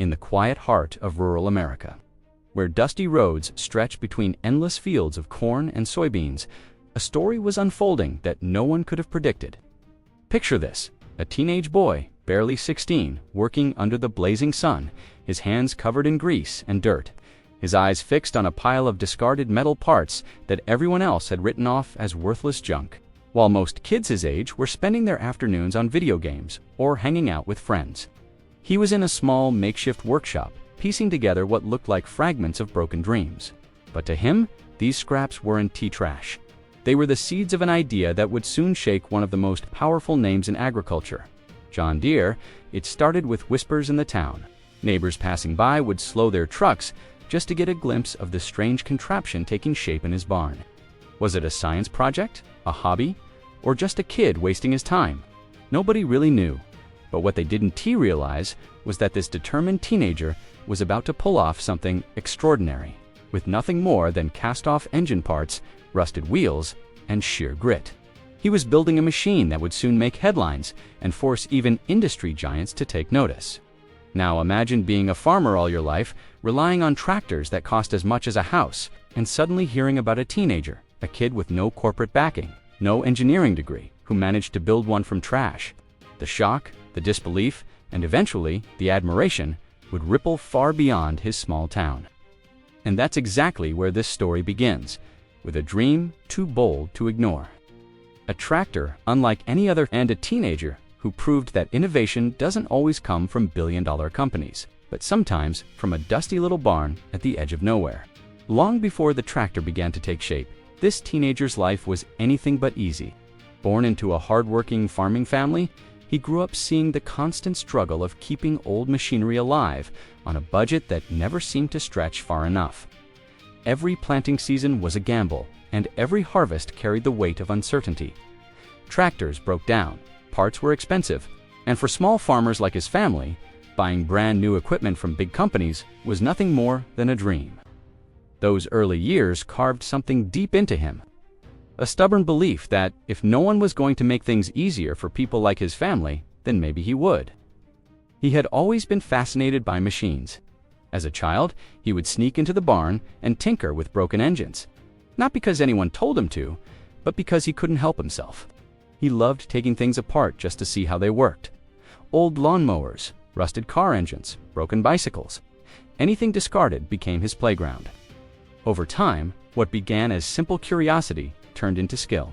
in the quiet heart of rural America, where dusty roads stretch between endless fields of corn and soybeans. A story was unfolding that no one could have predicted. Picture this: a teenage boy, barely 16, working under the blazing sun, his hands covered in grease and dirt, his eyes fixed on a pile of discarded metal parts that everyone else had written off as worthless junk, while most kids his age were spending their afternoons on video games or hanging out with friends. He was in a small makeshift workshop, piecing together what looked like fragments of broken dreams. But to him, these scraps weren't tea trash. They were the seeds of an idea that would soon shake one of the most powerful names in agriculture, John Deere. It started with whispers in the town. Neighbors passing by would slow their trucks just to get a glimpse of the strange contraption taking shape in his barn. Was it a science project, a hobby, or just a kid wasting his time? Nobody really knew. But what they didn't realize was that this determined teenager was about to pull off something extraordinary, with nothing more than cast-off engine parts, rusted wheels, and sheer grit. He was building a machine that would soon make headlines and force even industry giants to take notice. Now imagine being a farmer all your life, relying on tractors that cost as much as a house, and suddenly hearing about a teenager, a kid with no corporate backing, no engineering degree, who managed to build one from trash. The shock, the disbelief, and eventually the admiration would ripple far beyond his small town. And that's exactly where this story begins, with a dream too bold to ignore. A tractor unlike any other, and a teenager who proved that innovation doesn't always come from billion-dollar companies, but sometimes from a dusty little barn at the edge of nowhere. Long before the tractor began to take shape, this teenager's life was anything but easy. Born into a hard-working farming family, he grew up seeing the constant struggle of keeping old machinery alive on a budget that never seemed to stretch far enough. Every planting season was a gamble, and every harvest carried the weight of uncertainty. Tractors broke down, parts were expensive, and for small farmers like his family, buying brand new equipment from big companies was nothing more than a dream. Those early years carved something deep into him, a stubborn belief that if no one was going to make things easier for people like his family, then maybe he would. He had always been fascinated by machines. As a child, he would sneak into the barn and tinker with broken engines, not because anyone told him to, but because he couldn't help himself. He loved taking things apart just to see how they worked. Old lawnmowers, rusted car engines, broken bicycles. Anything discarded became his playground. Over time, what began as simple curiosity turned into skill.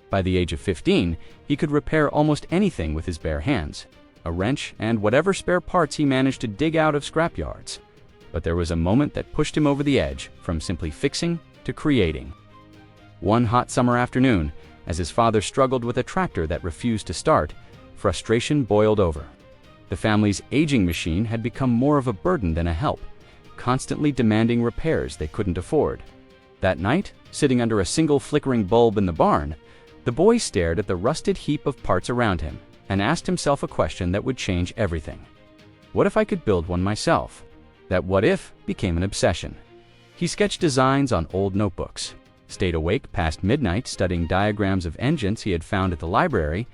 By the age of 15, he could repair almost anything with his bare hands, a wrench and whatever spare parts he managed to dig out of scrapyards. But there was a moment that pushed him over the edge, from simply fixing to creating. One hot summer afternoon, as his father struggled with a tractor that refused to start, frustration boiled over. The family's aging machine had become more of a burden than a help, constantly demanding repairs they couldn't afford. That night, sitting under a single flickering bulb in the barn, the boy stared at the rusted heap of parts around him and asked himself a question that would change everything. What if I could build one myself? That what if became an obsession. He sketched designs on old notebooks, stayed awake past midnight studying diagrams of engines he had found at the library,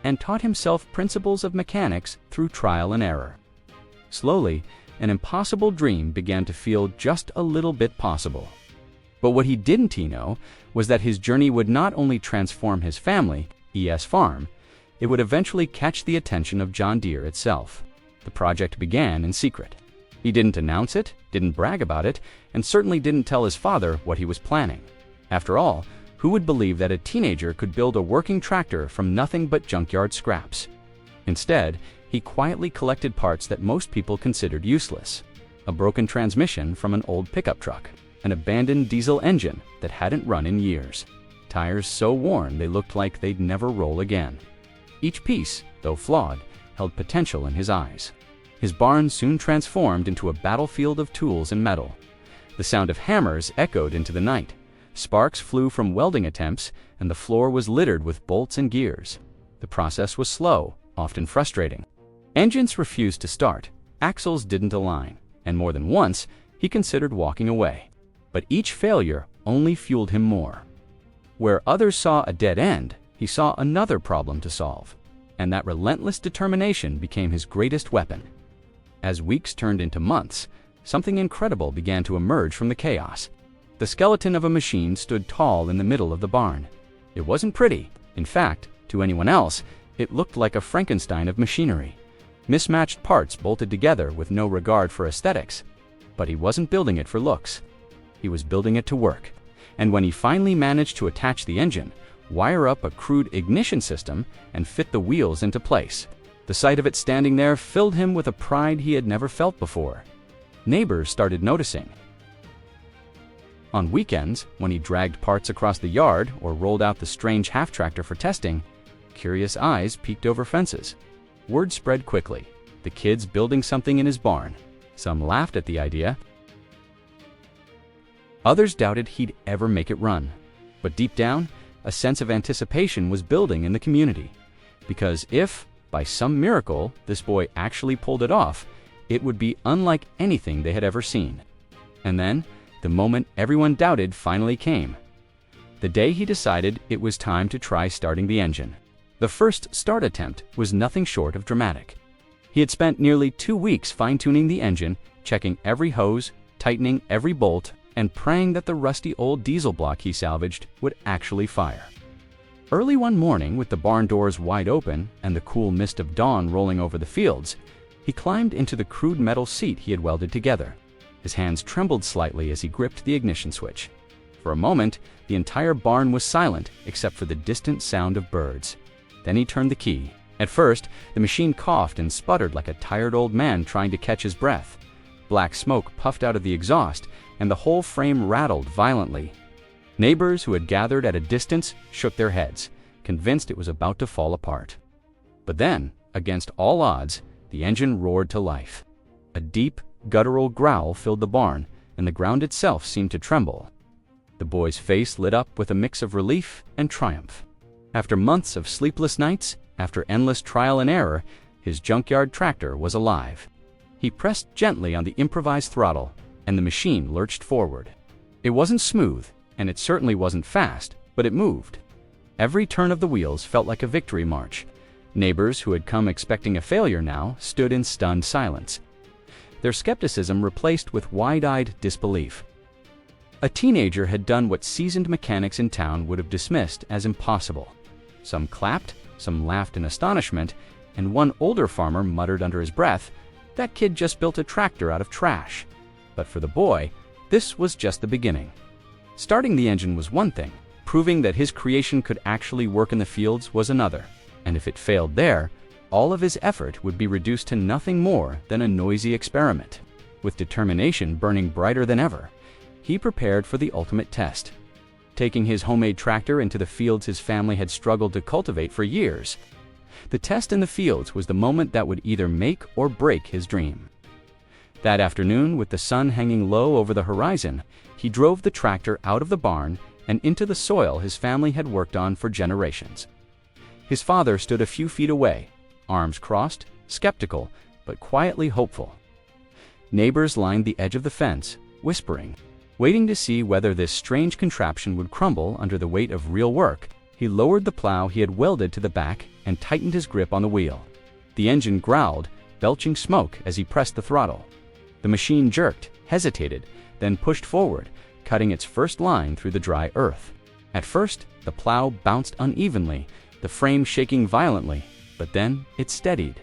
and taught himself principles of mechanics through trial and error. Slowly, an impossible dream began to feel just a little bit possible. But what he didn't know was that his journey would not only transform his family, ES Farm, it would eventually catch the attention of John Deere itself. The project began in secret. He didn't announce it, didn't brag about it, and certainly didn't tell his father what he was planning. After all, who would believe that a teenager could build a working tractor from nothing but junkyard scraps? Instead, he quietly collected parts that most people considered useless. A broken transmission from an old pickup truck, an abandoned diesel engine that hadn't run in years, tires so worn they looked like they'd never roll again. Each piece, though flawed, held potential in his eyes. His barn soon transformed into a battlefield of tools and metal. The sound of hammers echoed into the night. Sparks flew from welding attempts, and the floor was littered with bolts and gears. The process was slow, often frustrating. Engines refused to start, axles didn't align, and more than once, he considered walking away. But each failure only fueled him more. Where others saw a dead end, he saw another problem to solve, and that relentless determination became his greatest weapon. As weeks turned into months, something incredible began to emerge from the chaos. The skeleton of a machine stood tall in the middle of the barn. It wasn't pretty. In fact, to anyone else, it looked like a Frankenstein of machinery. Mismatched parts bolted together with no regard for aesthetics. But he wasn't building it for looks. He was building it to work. And when he finally managed to attach the engine, wire up a crude ignition system, and fit the wheels into place, the sight of it standing there filled him with a pride he had never felt before. Neighbors started noticing. On weekends, when he dragged parts across the yard or rolled out the strange half-tractor for testing, curious eyes peeked over fences. Word spread quickly. The kid's building something in his barn. Some laughed at the idea. Others doubted he'd ever make it run. But deep down, a sense of anticipation was building in the community. Because if, by some miracle, this boy actually pulled it off, it would be unlike anything they had ever seen. And then, the moment everyone doubted finally came. The day he decided it was time to try starting the engine. The first start attempt was nothing short of dramatic. He had spent nearly 2 weeks fine-tuning the engine, checking every hose, tightening every bolt, and praying that the rusty old diesel block he salvaged would actually fire. Early one morning, with the barn doors wide open and the cool mist of dawn rolling over the fields, he climbed into the crude metal seat he had welded together. His hands trembled slightly as he gripped the ignition switch. For a moment, the entire barn was silent except for the distant sound of birds. Then he turned the key. At first, the machine coughed and sputtered like a tired old man trying to catch his breath. Black smoke puffed out of the exhaust, and the whole frame rattled violently. Neighbors who had gathered at a distance shook their heads, convinced it was about to fall apart. But then, against all odds, the engine roared to life. A deep, guttural growl filled the barn, and the ground itself seemed to tremble. The boy's face lit up with a mix of relief and triumph. After months of sleepless nights, after endless trial and error, his junkyard tractor was alive. He pressed gently on the improvised throttle, and the machine lurched forward. It wasn't smooth, and it certainly wasn't fast, but it moved. Every turn of the wheels felt like a victory march. Neighbors who had come expecting a failure now stood in stunned silence, their skepticism replaced with wide-eyed disbelief. A teenager had done what seasoned mechanics in town would have dismissed as impossible. Some clapped, some laughed in astonishment, and one older farmer muttered under his breath, "That kid just built a tractor out of trash." But for the boy, this was just the beginning. Starting the engine was one thing, proving that his creation could actually work in the fields was another. And if it failed there, all of his effort would be reduced to nothing more than a noisy experiment. With determination burning brighter than ever, he prepared for the ultimate test. Taking his homemade tractor into the fields his family had struggled to cultivate for years. The test in the fields was the moment that would either make or break his dream. That afternoon, with the sun hanging low over the horizon, he drove the tractor out of the barn and into the soil his family had worked on for generations. His father stood a few feet away, arms crossed, skeptical, but quietly hopeful. Neighbors lined the edge of the fence, whispering. Waiting to see whether this strange contraption would crumble under the weight of real work, he lowered the plow he had welded to the back and tightened his grip on the wheel. The engine growled, belching smoke as he pressed the throttle. The machine jerked, hesitated, then pushed forward, cutting its first line through the dry earth. At first, the plow bounced unevenly, the frame shaking violently, but then it steadied.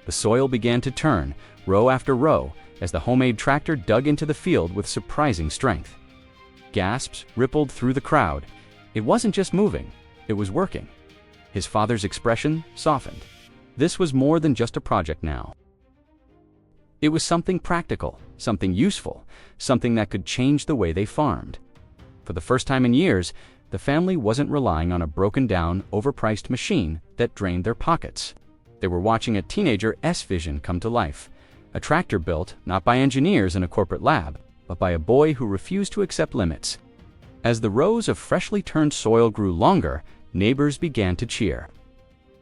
The soil began to turn, row after row, as the homemade tractor dug into the field with surprising strength. Gasps rippled through the crowd. It wasn't just moving, it was working. His father's expression softened. This was more than just a project now. It was something practical, something useful, something that could change the way they farmed. For the first time in years, the family wasn't relying on a broken-down, overpriced machine that drained their pockets. They were watching a teenager's vision come to life. A tractor built, not by engineers in a corporate lab, but by a boy who refused to accept limits. As the rows of freshly turned soil grew longer, neighbors began to cheer.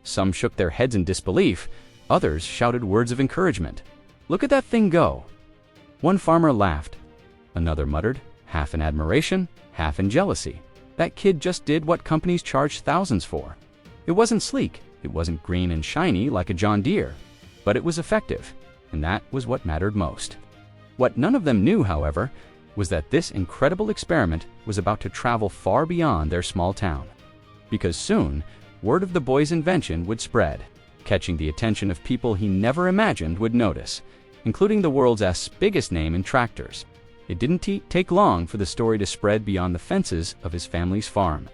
Some shook their heads in disbelief, others shouted words of encouragement. "Look at that thing go!" One farmer laughed. Another muttered, half in admiration, half in jealousy. That kid just did what companies charge thousands for. It wasn't sleek, it wasn't green and shiny like a John Deere, but it was effective. and that was what mattered most. What none of them knew, however, was that this incredible experiment was about to travel far beyond their small town. Because soon, word of the boy's invention would spread, catching the attention of people he never imagined would notice, including the world's biggest name in tractors. It didn't take long for the story to spread beyond the fences of his family's farm.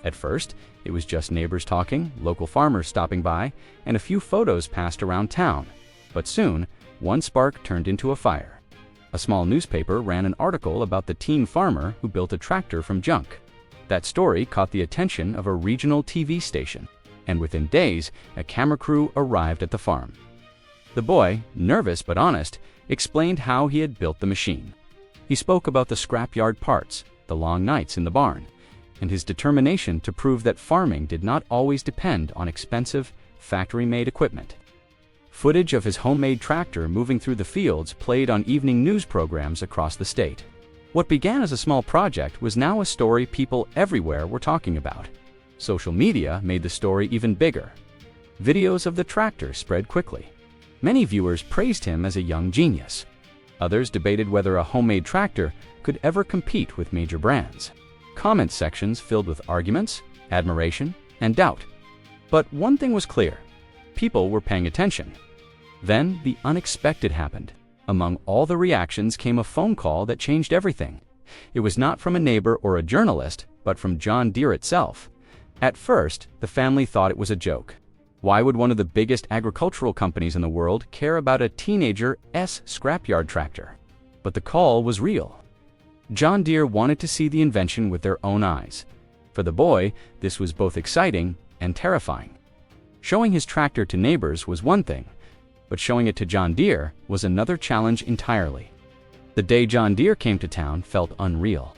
At first, it was just neighbors talking, local farmers stopping by, and a few photos passed around town. But soon, one spark turned into a fire. A small newspaper ran an article about the teen farmer who built a tractor from junk. That story caught the attention of a regional TV station, and within days, a camera crew arrived at the farm. The boy, nervous but honest, explained how he had built the machine. He spoke about the scrapyard parts, the long nights in the barn, and his determination to prove that farming did not always depend on expensive, factory-made equipment. Footage of his homemade tractor moving through the fields played on evening news programs across the state. What began as a small project was now a story people everywhere were talking about. Social media made the story even bigger. Videos of the tractor spread quickly. Many viewers praised him as a young genius. Others debated whether a homemade tractor could ever compete with major brands. Comment sections filled with arguments, admiration, and doubt. But one thing was clear: people were paying attention. Then the unexpected happened. Among all the reactions came a phone call that changed everything. It was not from a neighbor or a journalist, but from John Deere itself. At first, the family thought it was a joke. Why would one of the biggest agricultural companies in the world care about a teenager's scrapyard tractor? But the call was real. John Deere wanted to see the invention with their own eyes. For the boy, this was both exciting and terrifying. Showing his tractor to neighbors was one thing, but showing it to John Deere was another challenge entirely. The day John Deere came to town felt unreal.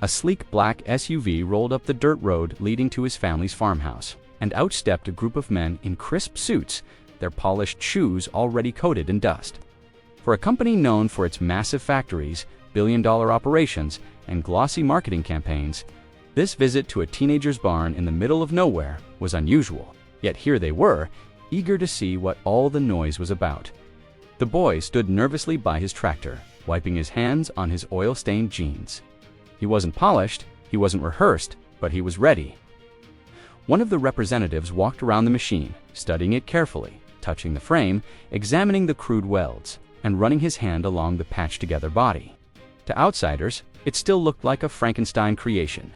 A sleek black SUV rolled up the dirt road leading to his family's farmhouse, and out stepped a group of men in crisp suits, their polished shoes already coated in dust. For a company known for its massive factories, billion-dollar operations, and glossy marketing campaigns, this visit to a teenager's barn in the middle of nowhere was unusual. Yet here they were, eager to see what all the noise was about. The boy stood nervously by his tractor, wiping his hands on his oil-stained jeans. He wasn't polished, he wasn't rehearsed, but he was ready. One of the representatives walked around the machine, studying it carefully, touching the frame, examining the crude welds, and running his hand along the patched-together body. To outsiders, it still looked like a Frankenstein creation.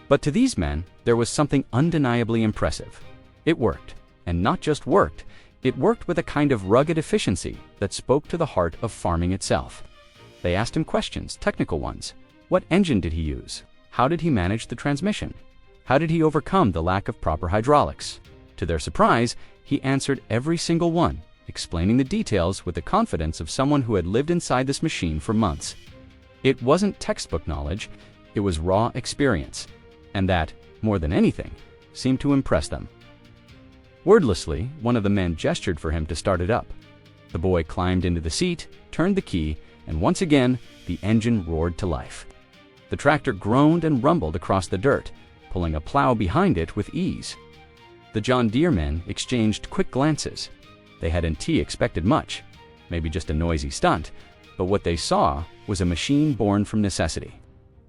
But to these men, there was something undeniably impressive. It worked, and not just worked, it worked with a kind of rugged efficiency that spoke to the heart of farming itself. They asked him questions, technical ones. What engine did he use? How did he manage the transmission? How did he overcome the lack of proper hydraulics? To their surprise, he answered every single one, explaining the details with the confidence of someone who had lived inside this machine for months. It wasn't textbook knowledge, it was raw experience, and that, more than anything, seemed to impress them. Wordlessly, one of the men gestured for him to start it up. The boy climbed into the seat, turned the key, and once again, the engine roared to life. The tractor groaned and rumbled across the dirt, pulling a plow behind it with ease. The John Deere men exchanged quick glances. They hadn't expected much, maybe just a noisy stunt, but what they saw was a machine born from necessity,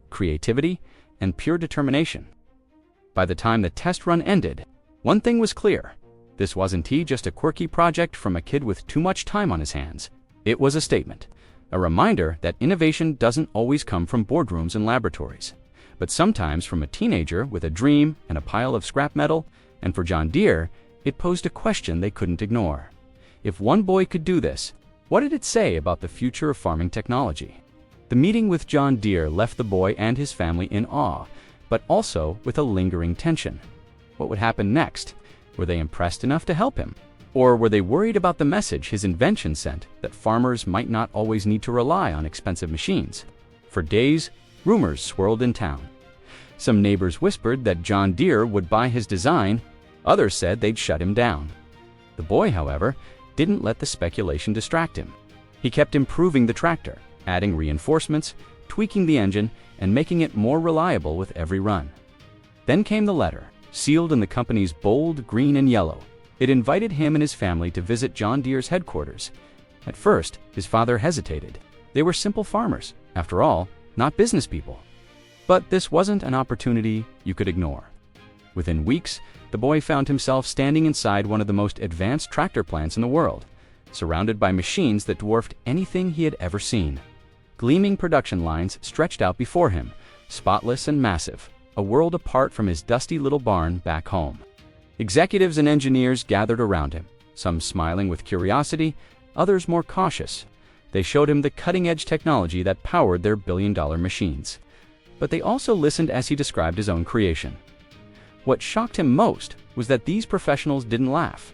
creativity, and pure determination. By the time the test run ended, one thing was clear. This wasn't just a quirky project from a kid with too much time on his hands. It was a statement, a reminder that innovation doesn't always come from boardrooms and laboratories, but sometimes from a teenager with a dream and a pile of scrap metal, and for John Deere, it posed a question they couldn't ignore. If one boy could do this, what did it say about the future of farming technology? The meeting with John Deere left the boy and his family in awe, but also with a lingering tension. What would happen next? Were they impressed enough to help him? Or were they worried about the message his invention sent, that farmers might not always need to rely on expensive machines? For days, rumors swirled in town. Some neighbors whispered that John Deere would buy his design, others said they'd shut him down. The boy, however, didn't let the speculation distract him. He kept improving the tractor, adding reinforcements, tweaking the engine, and making it more reliable with every run. Then came the letter, sealed in the company's bold green and yellow. It invited him and his family to visit John Deere's headquarters. At first, his father hesitated. They were simple farmers, after all, not business people. But this wasn't an opportunity you could ignore. Within weeks, the boy found himself standing inside one of the most advanced tractor plants in the world, surrounded by machines that dwarfed anything he had ever seen. Gleaming production lines stretched out before him, spotless and massive, a world apart from his dusty little barn back home. Executives and engineers gathered around him, some smiling with curiosity, others more cautious. They showed him the cutting-edge technology that powered their billion-dollar machines. But they also listened as he described his own creation. What shocked him most was that these professionals didn't laugh.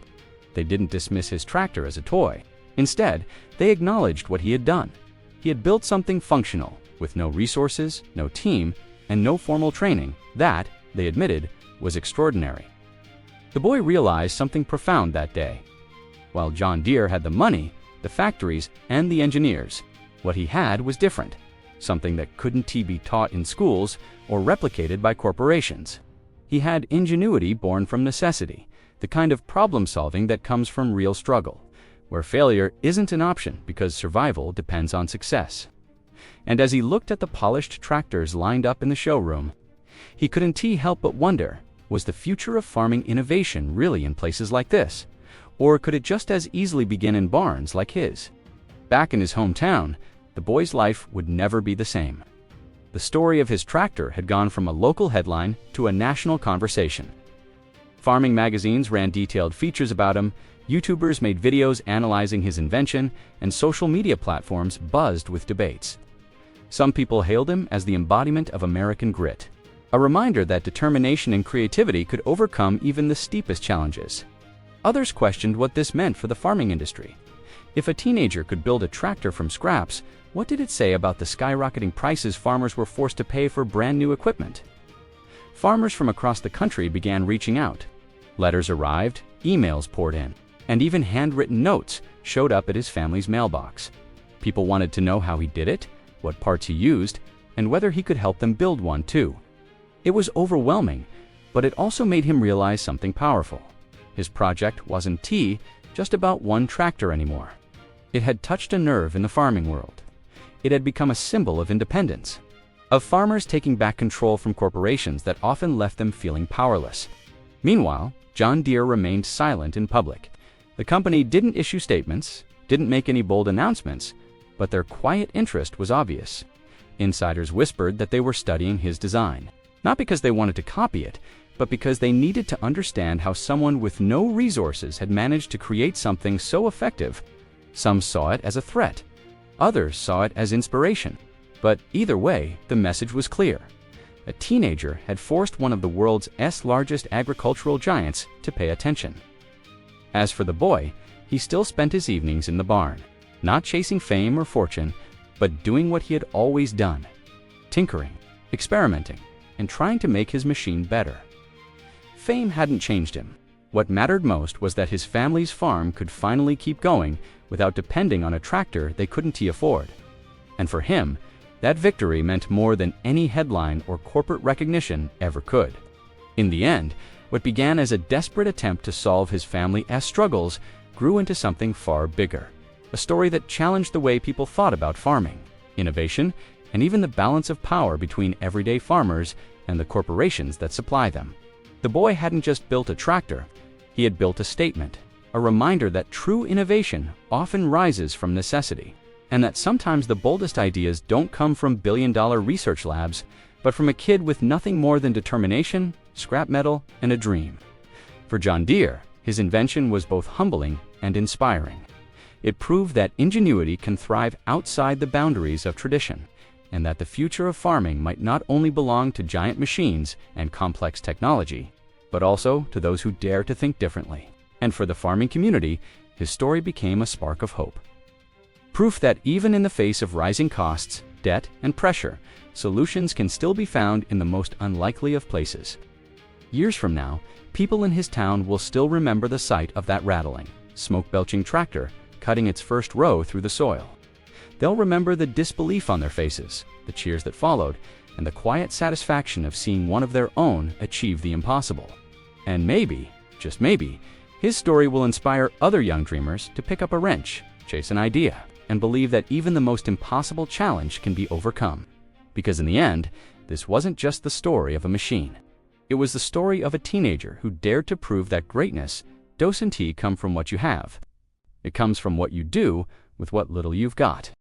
They didn't dismiss his tractor as a toy. Instead, they acknowledged what he had done. He had built something functional, with no resources, no team, and no formal training. That, they admitted, was extraordinary. The boy realized something profound that day. While John Deere had the money, the factories, and the engineers, what he had was different, something that couldn't be taught in schools or replicated by corporations. He had ingenuity born from necessity, the kind of problem-solving that comes from real struggle, where failure isn't an option because survival depends on success. And as he looked at the polished tractors lined up in the showroom, he couldn't help but wonder, was the future of farming innovation really in places like this? Or could it just as easily begin in barns like his? Back in his hometown, the boy's life would never be the same. The story of his tractor had gone from a local headline to a national conversation. Farming magazines ran detailed features about him, YouTubers made videos analyzing his invention, and social media platforms buzzed with debates. Some people hailed him as the embodiment of American grit, a reminder that determination and creativity could overcome even the steepest challenges. Others questioned what this meant for the farming industry. If a teenager could build a tractor from scraps, what did it say about the skyrocketing prices farmers were forced to pay for brand new equipment? Farmers from across the country began reaching out. Letters arrived, emails poured in, and even handwritten notes showed up at his family's mailbox. People wanted to know how he did it, what parts he used, and whether he could help them build one too. It was overwhelming, but it also made him realize something powerful. His project wasn't just about one tractor anymore. It had touched a nerve in the farming world. It had become a symbol of independence, of farmers taking back control from corporations that often left them feeling powerless. Meanwhile, John Deere remained silent in public. The company didn't issue statements, didn't make any bold announcements, but their quiet interest was obvious. Insiders whispered that they were studying his design, not because they wanted to copy it, but because they needed to understand how someone with no resources had managed to create something so effective. Some saw it as a threat. Others saw it as inspiration. But either way, the message was clear. A teenager had forced one of the world's largest agricultural giants to pay attention. As for the boy, he still spent his evenings in the barn, not chasing fame or fortune, but doing what he had always done: tinkering, experimenting, and trying to make his machine better. Fame hadn't changed him. What mattered most was that his family's farm could finally keep going without depending on a tractor they couldn't afford. And for him, that victory meant more than any headline or corporate recognition ever could. In the end, what began as a desperate attempt to solve his family's struggles grew into something far bigger, a story that challenged the way people thought about farming, innovation, and even the balance of power between everyday farmers and the corporations that supply them. The boy hadn't just built a tractor, he had built a statement, a reminder that true innovation often rises from necessity, and that sometimes the boldest ideas don't come from billion-dollar research labs, but from a kid with nothing more than determination, scrap metal, and a dream. For John Deere, his invention was both humbling and inspiring. It proved that ingenuity can thrive outside the boundaries of tradition, and that the future of farming might not only belong to giant machines and complex technology, but also to those who dare to think differently. And for the farming community, his story became a spark of hope. Proof that even in the face of rising costs, debt, and pressure, solutions can still be found in the most unlikely of places. Years from now, people in his town will still remember the sight of that rattling, smoke-belching tractor cutting its first row through the soil. They'll remember the disbelief on their faces, the cheers that followed, and the quiet satisfaction of seeing one of their own achieve the impossible. And maybe, just maybe, his story will inspire other young dreamers to pick up a wrench, chase an idea, and believe that even the most impossible challenge can be overcome. Because in the end, this wasn't just the story of a machine. It was the story of a teenager who dared to prove that greatness doesn't come from what you have. It comes from what you do with what little you've got.